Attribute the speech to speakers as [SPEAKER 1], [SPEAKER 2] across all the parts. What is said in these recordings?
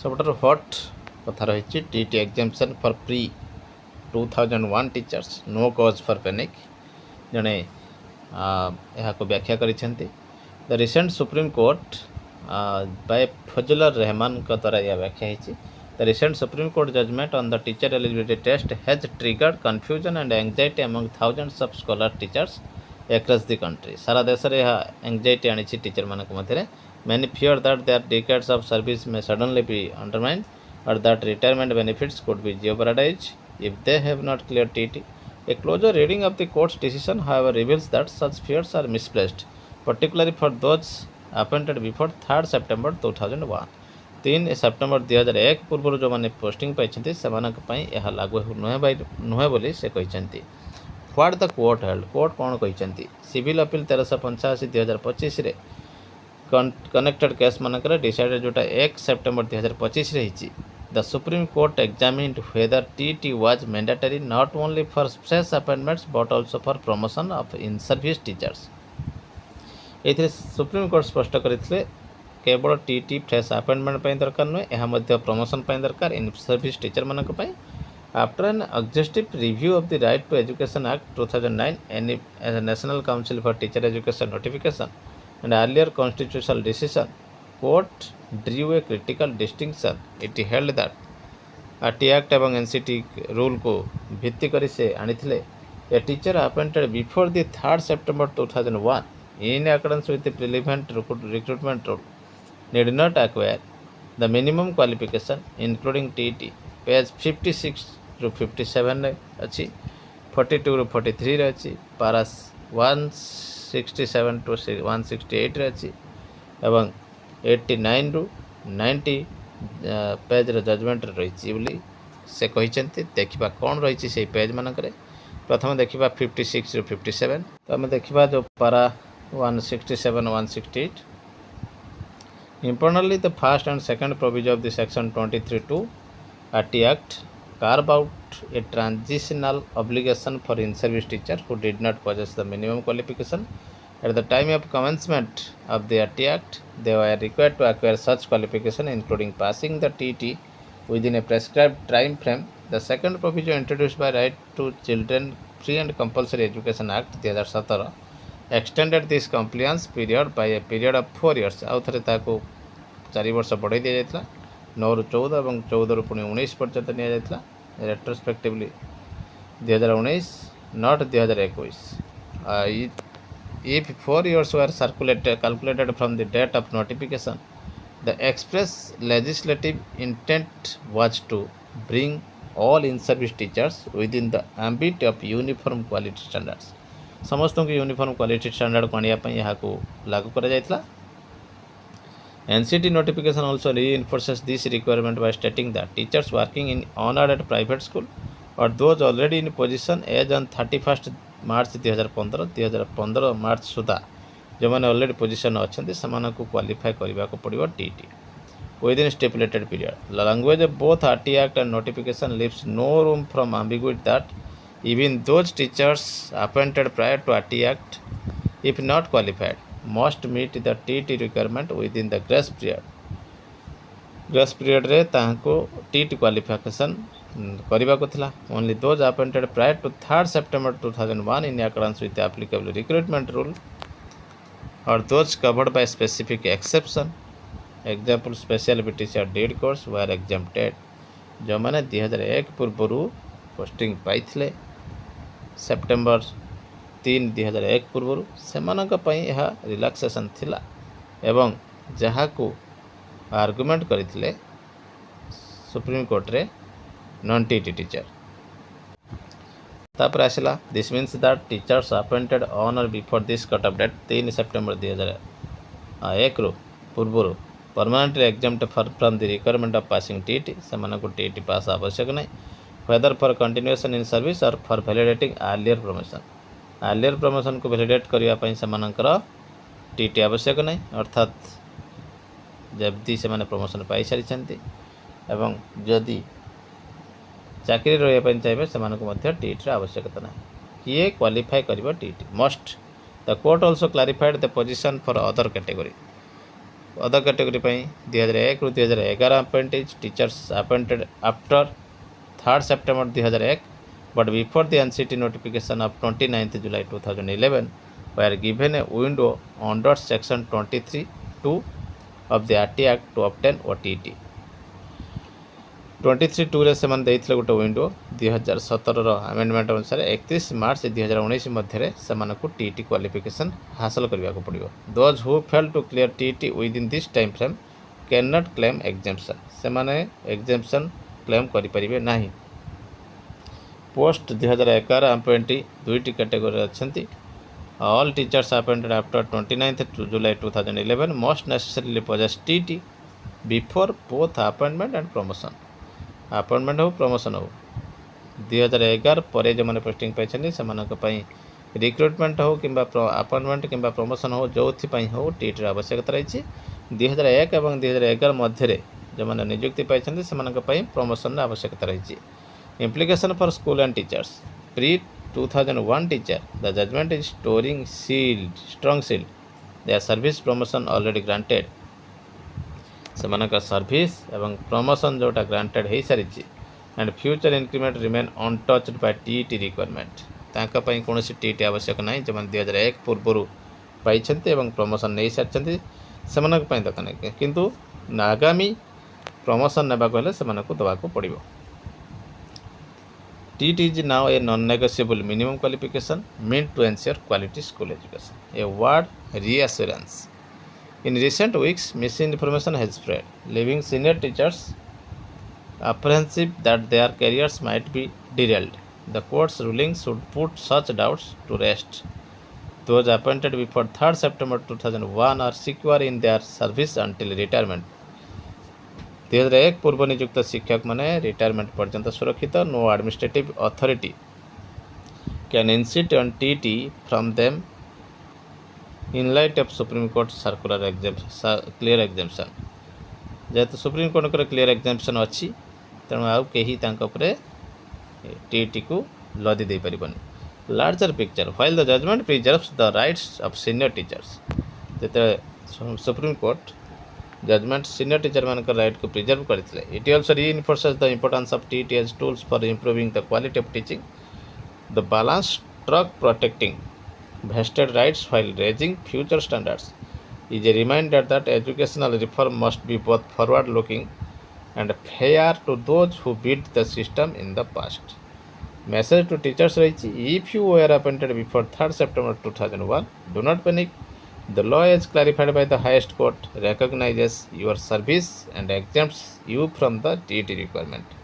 [SPEAKER 1] सबुठार हॉट कथा रही TET examination for pre 2001 teachers no cause for panic जड़े यहाँ व्याख्या कर the recent Supreme Court by Fazlur Rahman द्वारा यह व्याख्या है the recent Supreme court judgement on the teacher eligibility test has triggered confusion and anxiety among thousands of scholar teachers across the country सारा देश रे एंग्जाइटी आनी टीचर मानक मध्य many fear that their decades of service may suddenly be undermined or that retirement benefits could be jeopardized if they have not cleared TT. A closer reading of the court's decision, however, reveals that such fears are misplaced, particularly for those appointed before 3rd September 2001. 3 September 2001 पूर्व जो मैंने posting पाई से लागू नुहे बोली से कहते what the court held court कौन कहते सिविल अपील 1385 2025 कनेक्टेड केस मानक डिसाइडेड जोटा 1 सेप्टेम्बर 2025 रही the supreme court examined whether TT was mandatory not only for fresh appointments but also for promotion of in service teachers ये supreme court स्पष्ट करते केवल TT fresh appointment दरकार नुहे यह प्रमोशन दरकार इन सर्विस टीचर मानक after an exhaustive review of the Right to Education Act 2009 any National Council for Teacher Education notification and earlier constitutional decision, court drew a critical distinction. It held that RT Act एवं NCT rule को भित्ति करी से आनिथिले a teacher appointed before the 3rd September 2001 in accordance with the relevant recruitment rule need not acquire the minimum qualification including TET. Page 56 ରୁ 57 अच्छी 42 ରୁ 43 अच्छी paras 167 to 168 अच्छी एवं 89 ରୁ 90 पेज जजमेंट रही बोली से कहते देखा कौन रही से पेज मानक प्रथम देखा 56 ରୁ 57 तो आम देखा जो पारा 167 168 Importantly, the first and second provision of the section 23(2) RT Act carve out a transitional obligation for in-service teachers who did not possess the minimum qualification. At the time of commencement of the RT Act, they were required to acquire such qualification, including passing the TT within a prescribed time frame. The second provision introduced by Right to Children Free and Compulsory Education Act 2017 extended this compliance period by a period of 4 years. आउ थे 4 वर्ष बढ़ाई दि जाता 9 ରୁ 14 और 14 ରୁ पुणी 19 पर्यंत नि जाता retrospectively 2019 not 2021 if 4 years were calculated from the date of notification. The express legislative intent was to bring all in-service teachers within the ambit of uniform quality standards. समस्त को यूनिफॉर्म क्वालिटी स्टैंडर्ड को यहाँ को लागू करा जायतला. NCT notification also reinforces this requirement by stating that teachers working in honored private school or those already in position as on 31st March 2015 मार्च सुधा जो मैंने already position अच्छा से क्वालिफाई करने को पड़ो TT with in stipulated period. Language of both RT Act and notification leaves no room from ambiguity that even those teachers appointed prior to RT Act, if not qualified, must meet the TT requirement within the grace period. Grace period रे तांको TT qualification करने को थिला. Only those appointed prior to 3rd September 2001 in accordance with the applicable recruitment rule or those covered by specific exception, example special BTC or DED course were exempted. जो मैंने 2001 पूर्व posting पाई September 3 2001 पूर्व से यह relaxation थिला एवं जहाँ को आर्गुमेंट करते सुप्रीम कोर्ट रे नॉन टीटी टीचर. तापर आसला this means that teachers appointed on or before this cut off date 3 September 2001 ରୁ पूर्व permanently exempted from the requirement of passing TT से टीटी पास आवश्यक नहीं whether for continuation in service or for validating earlier promotion. earlier promotion को validate करने से TT आवश्यक नहीं अर्थात जबदी से प्रमोशन पाई सारी एवं जदि चाकरी रही चाहिए से टीटी आवश्यकता ना किए क्वालिफाई कर TT must. The court also clarified the position for other category. Other category 2001 रु 2011 appointees teachers appointed after 3rd September 2001 but before the NCT notification of 29th July 2011 were given a window under section 23(2) of the RT Act to obtain OTT. 23(2) रे से गोटे window 2017 amendment अनुसार 31 मार्च 2019 मध्य से TT qualification हासिल करने को पड़ो. Those who fail to clear TET within this time frame can not claim exemption से एग्जाम्पशन क्लेम करें ना. पोस्ट 2011 अपॉइंटी दुईटी कैटेगरी अच्छा. All teachers appointed after 29th July 2011 must necessarily possess TET before both appointment and promotion. Appointment हो promotion हो 2011 पर जो मैंने पोस्टिंग पाई से रिक्रुटमेंट हो कि अपॉइंटमेंट कि प्रमोशन हो जो हो टीटी आवश्यकता रही. 2001 और 2011 मध्य जो मैंने नियुक्ति पाई से प्रमोशन आवश्यकता रही. Implication for school and teachers. Pre-2001 teacher, the judgment is strong sealed. Their service promotion already granted. सेमानका सर्विस एवं प्रमोशन जोटा ग्रांटेड हो सारी and future increment remain untouched by TT requirement. तांका पई कोनोसी टीटी आवश्यक नहीं. जो 2001 पूर्व पाई प्रमोशन नहीं सारी सेमानक पई दरकार नहीं. किंतु आगामी प्रमोशन नेबा को देवाक पड़ो. TET is now a non-negotiable minimum qualification meant to ensure quality school education. A word reassurance. In recent weeks, misinformation has spread, leaving senior teachers apprehensive that their careers might be derailed. The court's ruling should put such doubts to rest. Those appointed before 3rd September 2001 are secure in their service until retirement. 2001 पूर्व नियुक्त शिक्षक मैंने retirement पर्यंत सुरक्षित. No administrative authority can insist on TT from them in light of supreme court circular clear exemption. जेहेतु supreme court clear exemption अच्छी तेणु आउ कहीं टीटी को लदी दे पारिबनी. Larger picture. While the judgment preserves the rights of senior teachers. जेते supreme court judgment senior teacher मान राइट को प्रिजर्व करते. It also reinforces the importance of TT as tools for improving the quality of teaching. The balance struck protecting vested rights while raising future standards is a reminder that educational reform must be both forward looking and fair to those who beat the system in the past. Message to teachers रही. If you were appointed before 3rd September 2001, do not panic. The law as clarified by the highest court recognizes your service and exempts you from the TET requirement.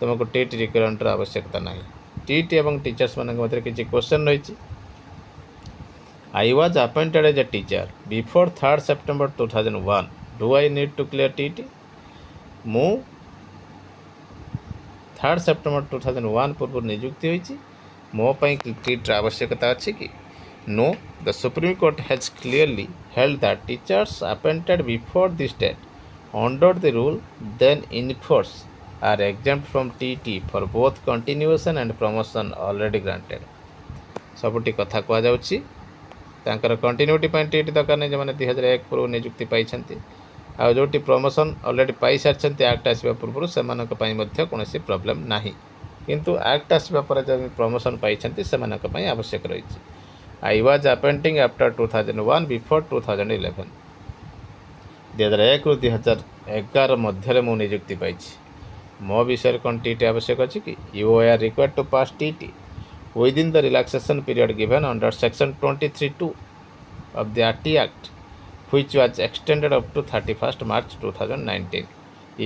[SPEAKER 1] तुमको TET requirement आवश्यकता नहीं. TET एवं teachers मान मध्य किसी question रही. I was appointed as a teacher before 3rd September 2001. Do I need to clear TET? मु 3rd September 2001 पूर्व नियुक्ति होइछि. मो पई TET आवश्यकता अछि कि? No, the Supreme Court has clearly held that teachers appointed before this date under the rule then in force are exempt from TET for both continuation and promotion already granted. सबुटी कथा कह जाउछि. तांकर continuity TT दरकार नहीं. जो मैंने 2001 पूर्व नियुक्ति पाई आ जो प्रमोशन ऑलरेडी पाई सारी एक्ट आसवा पूर्व से कौन प्रॉब्लम ना. किंतु एक्ट आसवा पर जो प्रमोशन पाई से आवश्यक रही. I was appointing after 2001 before 2011. 2001 रु 2011 मध्य मु नियुक्ति पाई. मो विषय कौन टीटी आवश्यक अच्छी कि? You are required to pass TET within the relaxation period given under section 23(2) of the RT Act, which was extended up to 31st March 2019.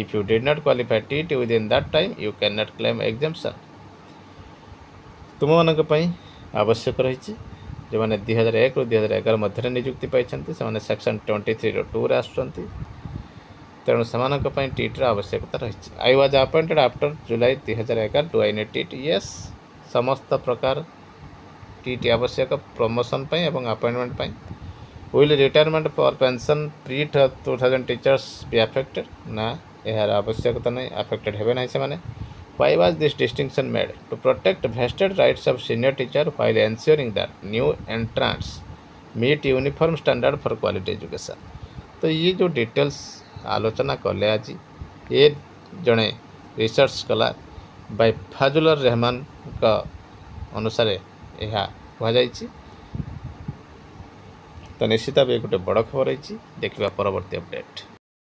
[SPEAKER 1] If you did not qualify TET within that time, you cannot claim exemption. तुम मानक आवश्यक रही. जो मैंने 2001 रु 2011 मध्य नियुक्ति पाई से section 23(2) आसुँच. तेणु से TET आवश्यकता रही. I was appointed after July 2011. Do I need TET? Yes. समस्त प्रकार TET आवश्यक प्रमोशन एवं अपॉइंटमेंट पाई. Will retirement for pension pre 2000 teachers be affected? ना, यार आवश्यकता नहीं. अफेक्टेड हेबे नहीं से. Why was this distinction made? To protect vested rights of senior teacher while ensuring that new entrants meet uniform standard for quality education. तो ये जो डिटेल्स आलोचना कले आज ये जड़े रिसर्च कला बाय फाजुलर रहमान का अनुसार यह कहुई। तो निश्चित भाव गोटे बड़ खबर है। देखा परवर्ती अपडेट।